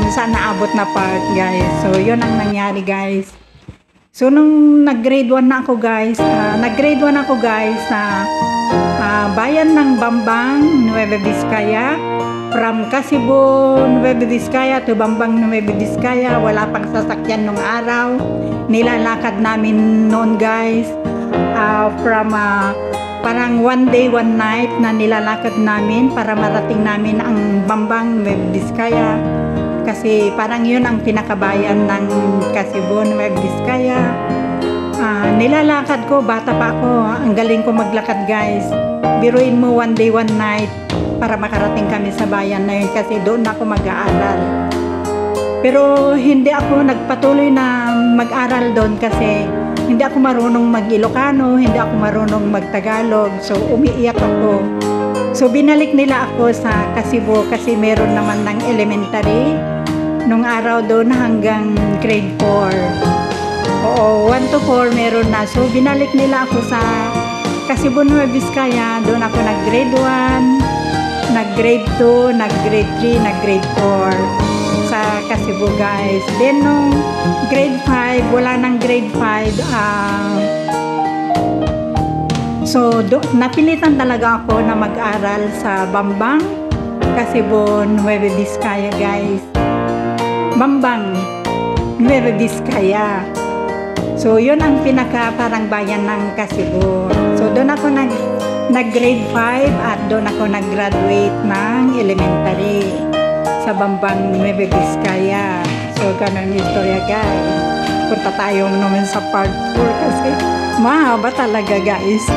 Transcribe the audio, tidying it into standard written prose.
saan naabot na part, guys. So, yun ang nangyari, guys. So, nung nag-grade 1 na ako, guys, sa bayan ng Bambang, Nueva Vizcaya. From Kasibo, Nueva Vizcaya to Bambang, Nueva Vizcaya. Wala pang sasakyan nung araw. Nilalakad namin noon, guys. From parang one day, one night na nilalakad namin para marating namin ang Bambang, Nueva Vizcaya. Kasi parang yun ang pinakabayan ng Kasibo, Nueva Vizcaya. Nilalakad ko, bata pa ako. Ang galing ko maglakad, guys. Biruin mo one day, one night para makarating kami sa bayan na yun kasi doon ako mag-aaral. Pero hindi ako nagpatuloy na mag-aral doon kasi hindi ako marunong mag-Ilocano, hindi ako marunong mag-Tagalog. So, umiiyak ako. So, binalik nila ako sa Kasibo kasi meron naman ng elementary. Nung araw doon hanggang grade 4. Oo, 1 to 4 meron na. So, binalik nila ako sa Kasibo, Nueva Vizcaya. Doon ako nag-grade 1, nag-grade 2, nag-grade 3, nag-grade 4 sa Kasibo, guys. Then, nung grade 5, wala nang grade 5. So, napilitan talaga ako na mag-aral sa Bambang, Kasibo, Nueva Vizcaya, guys. Bambang, Nueva Vizcaya. So, yun ang pinaka parang bayan ng Kasibo. So, doon ako nag-grade 5 at doon ako nag-graduate ng elementary sa Bambang, Nueva Vizcaya. So, ganun yung istorya, guys. Punta tayo naman sa part 4 kasi mahaba talaga, guys.